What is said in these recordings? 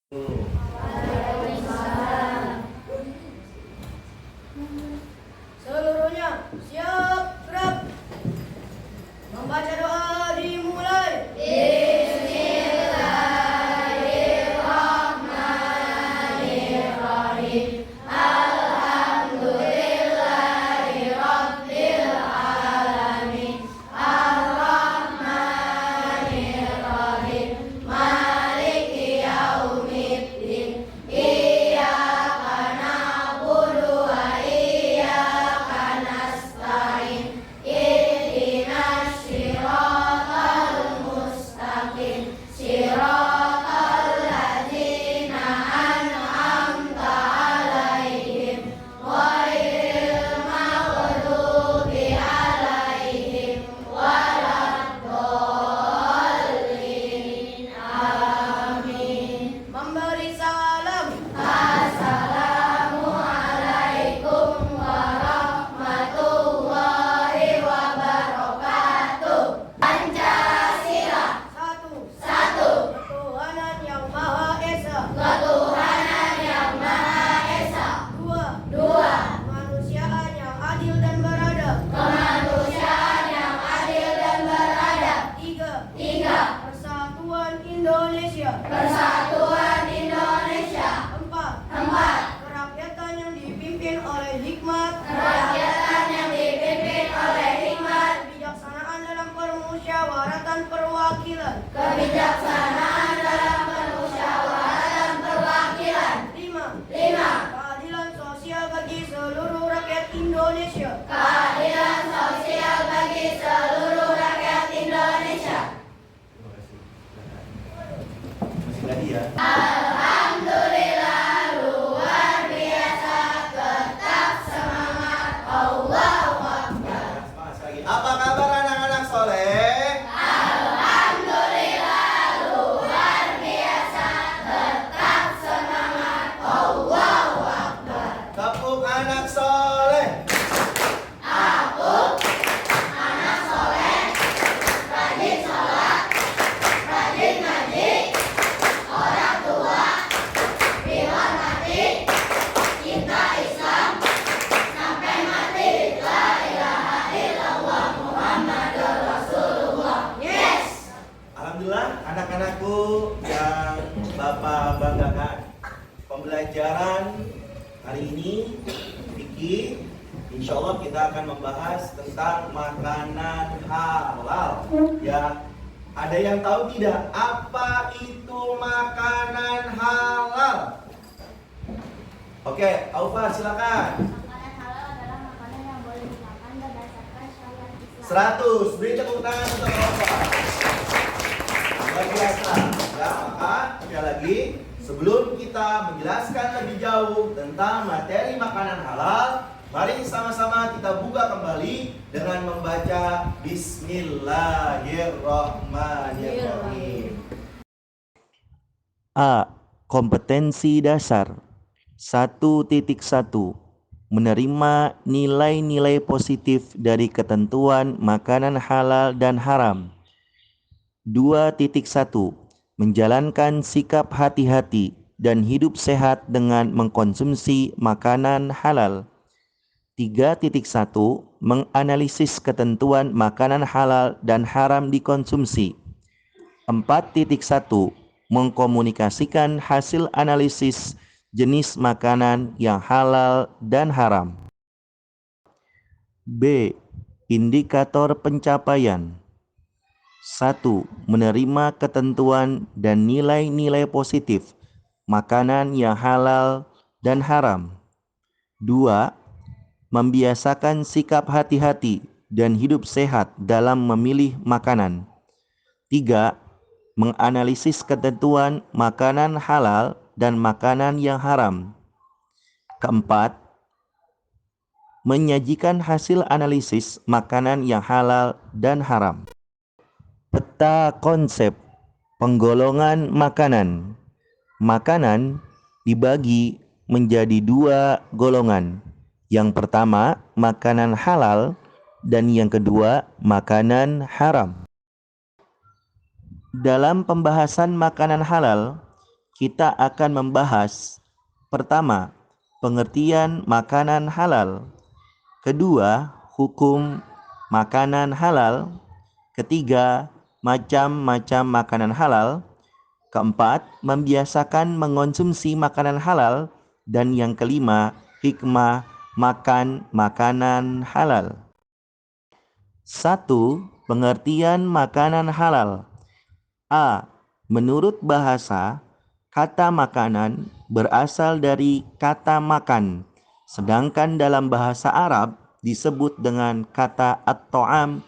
Seluruhnya siap, gerak. Membaca doa dimulai. Bismillahirrahmanirrahim. Alhamdulillahirabbil alamin. Arrahmanirrahim. Maliki yaumiddin. Iyyaka na'budu wa iyyaka nasta'in. Ihdinas siratal mustaqim. Siratal ladzina an'amta 'alaihim ghairil maghdubi 'alaihim waladdallin. Amin. Memberi salam. Assalamualaikum warahmatullahi wabarakatuh. Pancasila. Satu. Ketuhanan yang Maha Esa. Dua. Kemanusiaan yang adil dan beradab. Tiga. Persatuan Indonesia. Empat. Kerakyatan yang dipimpin oleh hikmat. Kebijaksanaan dalam permusyawaratan perwakilan. Lima. Keadilan sosial bagi seluruh rakyat Indonesia. Masih lagi ya. Alhamdulillah, luar biasa, tetap semangat, Allahu Akbar. Semangat sekali. Apa kabar anak-anak soleh? Alhamdulillah, luar biasa, tetap semangat, Allahu Akbar. Tepuk anak soleh. Aku anak soleh, rajin sholat, rajin ngaji, orang tua dihormati, cinta Islam sampai mati. La ilaha illallah Muhammadur Rasulullah. Yes. Alhamdulillah anak-anakku yang Bapak banggakan. Pembelajaran hari ini Vicky, insya Allah kita akan membahas tentang makanan halal. Ya, ada yang tahu tidak apa itu makanan halal? Oke, Aufar silakan. Makanan halal adalah makanan yang boleh dimakan berdasarkan syariat Islam. 100, beri tepuk tangan untuk Aufar. Luar biasa. Ya, maka sekali lagi sebelum kita menjelaskan lebih jauh tentang materi makanan halal, mari sama-sama kita buka kembali dengan membaca Bismillahirrahmanirrahim. A. Kompetensi dasar 1.1. Menerima nilai-nilai positif dari ketentuan makanan halal dan haram. 2.1. Menjalankan sikap hati-hati dan hidup sehat dengan mengkonsumsi makanan halal. 3.1. Menganalisis ketentuan makanan halal dan haram dikonsumsi. 4.1. Mengkomunikasikan hasil analisis jenis makanan yang halal dan haram. B. Indikator pencapaian 1. Menerima ketentuan dan nilai-nilai positif makanan yang halal dan haram. 2. Membiasakan sikap hati-hati dan hidup sehat dalam memilih makanan. 3. Menganalisis ketentuan makanan halal dan makanan yang haram. 4. Menyajikan hasil analisis makanan yang halal dan haram. Peta konsep penggolongan makanan. Makanan dibagi menjadi 2 golongan. Yang pertama, makanan halal, dan yang kedua, makanan haram. Dalam pembahasan makanan halal, kita akan membahas pertama, pengertian makanan halal. Kedua, hukum makanan halal. Ketiga, macam-macam makanan halal. Keempat, membiasakan mengonsumsi makanan halal. Dan yang kelima, hikmah makan makanan halal. 1. Pengertian makanan halal. A. Menurut bahasa, kata makanan berasal dari kata makan, sedangkan dalam bahasa Arab disebut dengan kata at-ta'am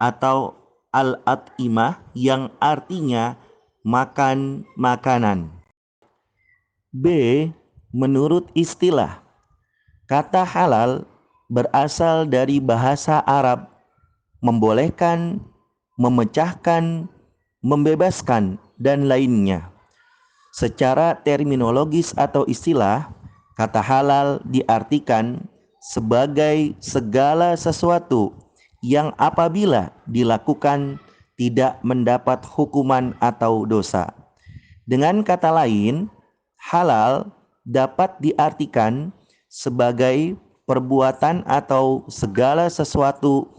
atau al-at'imah yang artinya makan makanan. B. Menurut istilah, kata halal berasal dari bahasa Arab, membolehkan, memecahkan, membebaskan, dan lainnya. Secara terminologis atau istilah, kata halal diartikan sebagai segala sesuatu yang apabila dilakukan tidak mendapat hukuman atau dosa. Dengan kata lain, halal dapat diartikan sebagai perbuatan atau segala sesuatu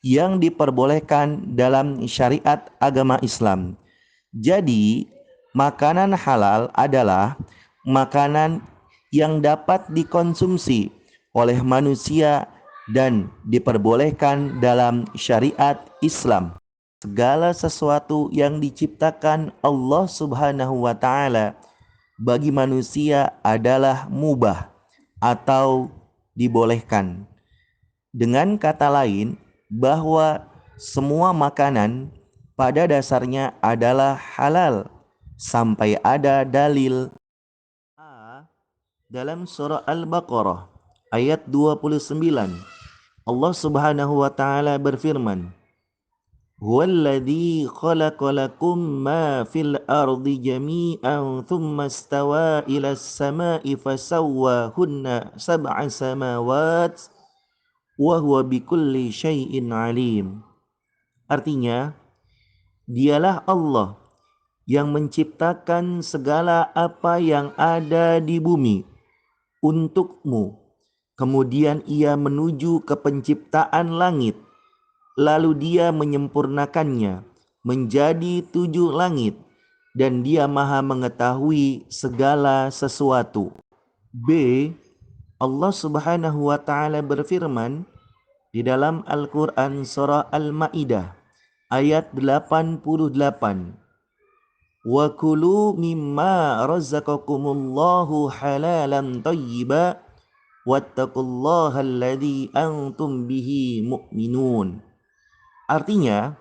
yang diperbolehkan dalam syariat agama Islam. Jadi, makanan halal adalah makanan yang dapat dikonsumsi oleh manusia dan diperbolehkan dalam syariat Islam. Segala sesuatu yang diciptakan Allah Subhanahu wa Ta'ala bagi manusia adalah mubah atau dibolehkan. Dengan kata lain, bahwa semua makanan pada dasarnya adalah halal sampai ada dalil. A. Dalam surah Al-Baqarah ayat 29, Allah Subhanahu wa Ta'ala berfirman, Huwallazi khalaqa lakum ma fil ardi jami'an thumma istawa ila as-sama'i fasawwahunna sab'a samawat wa huwa bikulli syai'in alim. Artinya, dialah Allah yang menciptakan segala apa yang ada di bumi untukmu. Kemudian ia menuju ke penciptaan langit, lalu dia menyempurnakannya menjadi 7 langit, dan dia maha mengetahui segala sesuatu. B. Allah Subhanahu wa Ta'ala berfirman di dalam Al-Quran surah Al-Ma'idah ayat 88, Wa kulu mimma razaqakumullahu halalan thayyiba wattaqullaha alladzi antum bihi mu'minun. Artinya,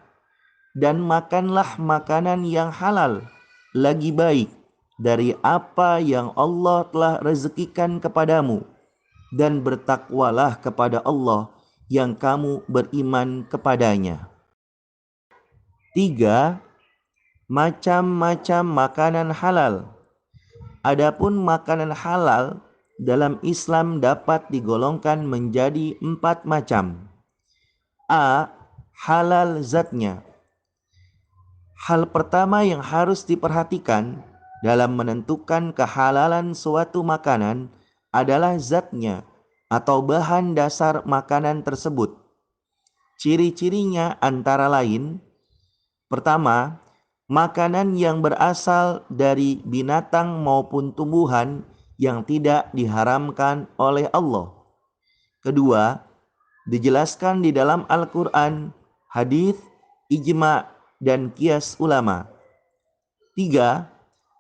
dan makanlah makanan yang halal lagi baik dari apa yang Allah telah rezekikan kepadamu, dan bertakwalah kepada Allah yang kamu beriman kepadanya. 3. Macam-macam makanan halal. Adapun makanan halal dalam Islam dapat digolongkan menjadi 4 macam. A. Halal zatnya. Hal pertama yang harus diperhatikan dalam menentukan kehalalan suatu makanan adalah zatnya atau bahan dasar makanan tersebut. Ciri-cirinya antara lain, pertama, makanan yang berasal dari binatang maupun tumbuhan yang tidak diharamkan oleh Allah. Kedua, dijelaskan di dalam Al-Quran, hadis, ijma, dan qiyas ulama. 3.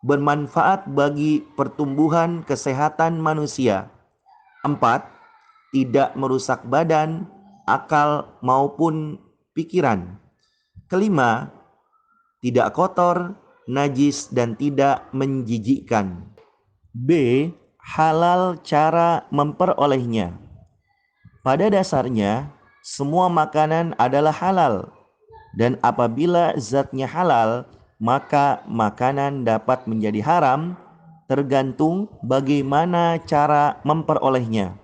Bermanfaat bagi pertumbuhan kesehatan manusia. 4. Tidak merusak badan, akal, maupun pikiran. Kelima, tidak kotor, najis, dan tidak menjijikkan. B. Halal cara memperolehnya. Pada dasarnya, semua makanan adalah halal, dan apabila zatnya halal, maka makanan dapat menjadi haram tergantung bagaimana cara memperolehnya.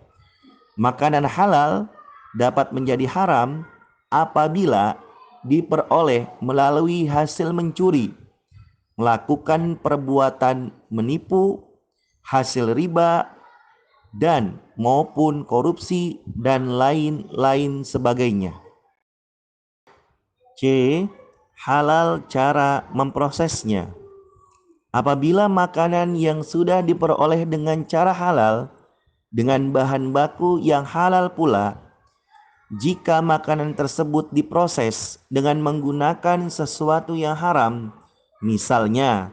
Makanan halal dapat menjadi haram apabila diperoleh melalui hasil mencuri, melakukan perbuatan menipu, hasil riba, dan maupun korupsi dan lain-lain sebagainya. C. Halal cara memprosesnya. Apabila makanan yang sudah diperoleh dengan cara halal, dengan bahan baku yang halal pula, jika makanan tersebut diproses dengan menggunakan sesuatu yang haram, misalnya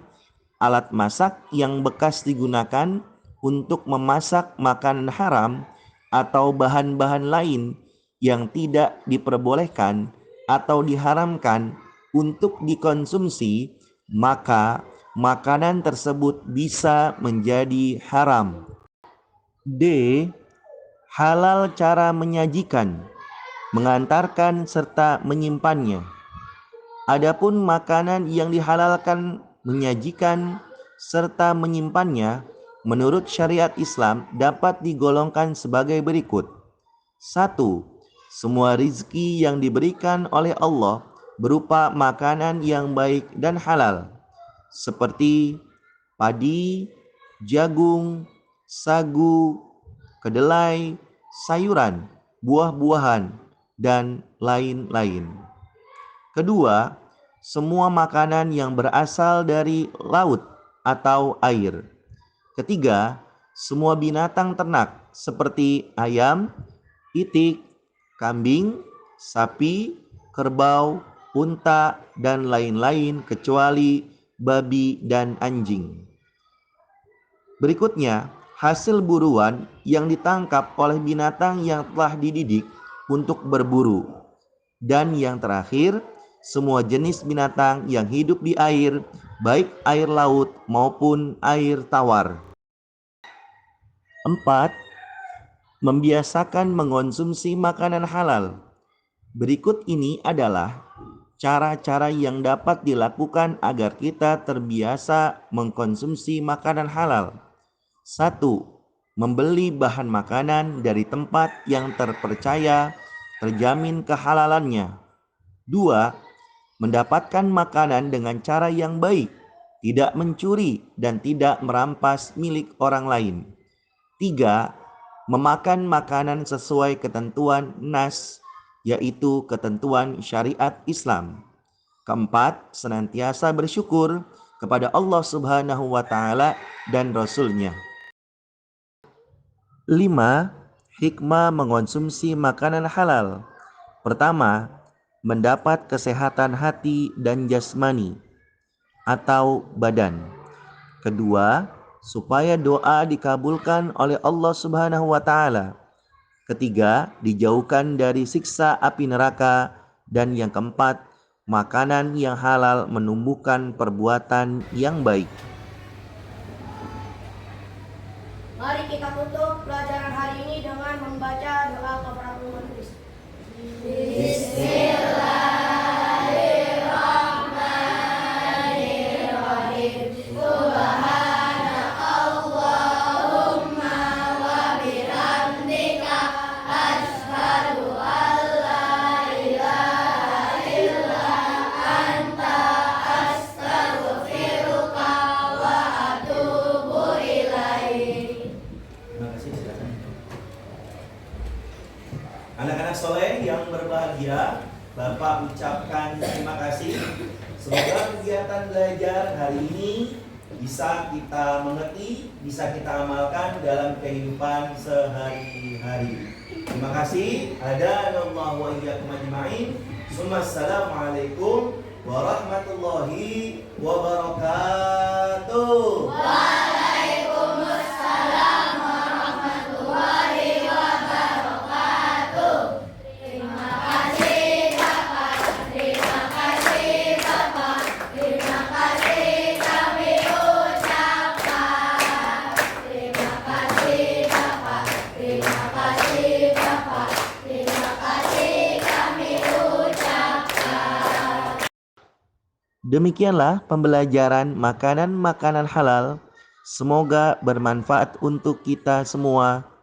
alat masak yang bekas digunakan untuk memasak makanan haram atau bahan-bahan lain yang tidak diperbolehkan atau diharamkan untuk dikonsumsi, maka makanan tersebut bisa menjadi haram. D. Halal cara menyajikan, mengantarkan serta menyimpannya. Adapun makanan yang dihalalkan menyajikan serta menyimpannya menurut syariat Islam dapat digolongkan sebagai berikut. 1. Semua rizki yang diberikan oleh Allah berupa makanan yang baik dan halal, seperti padi, jagung, sagu, kedelai, sayuran, buah-buahan, dan lain-lain. Kedua, semua makanan yang berasal dari laut atau air. Ketiga, semua binatang ternak seperti ayam, itik, kambing, sapi, kerbau, unta, dan lain-lain kecuali babi dan anjing. Berikutnya, hasil buruan yang ditangkap oleh binatang yang telah dididik untuk berburu. Dan yang terakhir, semua jenis binatang yang hidup di air, baik air laut maupun air tawar. 4. Membiasakan mengonsumsi makanan halal. Berikut ini adalah cara-cara yang dapat dilakukan agar kita terbiasa mengkonsumsi makanan halal. 1. Membeli bahan makanan dari tempat yang terpercaya, terjamin kehalalannya. 2. Mendapatkan makanan dengan cara yang baik, tidak mencuri dan tidak merampas milik orang lain. 3. Memakan makanan sesuai ketentuan nas, yaitu ketentuan syariat Islam. 4. Senantiasa bersyukur kepada Allah Subhanahu wa Ta'ala dan Rasul-Nya. 5. Hikmah mengonsumsi makanan halal. Pertama, mendapat kesehatan hati dan jasmani atau badan. Kedua, supaya doa dikabulkan oleh Allah Subhanahu wa Ta'ala. Ketiga, dijauhkan dari siksa api neraka. Dan yang keempat, makanan yang halal menumbuhkan perbuatan yang baik. Mari kita tutup pelajaran hari ini dengan membaca doa kafaratul majlis. Bismillahirrahmanirrahim. Subhanakallahumma wa bihamdika asyhadu an la ilaha illa anta astaghfiruka wa atubu ilaik. Terima kasih, silakan. Anak-anak soleh yang berbahagia, Bapak ucapkan terima kasih. Semoga kegiatan belajar hari ini bisa kita mengerti, bisa kita amalkan dalam kehidupan sehari-hari. Terima kasih. Hadanallahu wa iyyakum ajma'in. Assalamualaikum warahmatullahi wabarakatuh. Waalaikumsalam warahmatullahi wabarakatuh. Terima kasih Bapak, terima kasih Bapak, terima kasih kami ucapkan. Terima kasih Bapak, terima kasih Bapak, terima kasih kami ucapkan. Demikianlah pembelajaran makanan-makanan halal. Semoga bermanfaat untuk kita semua.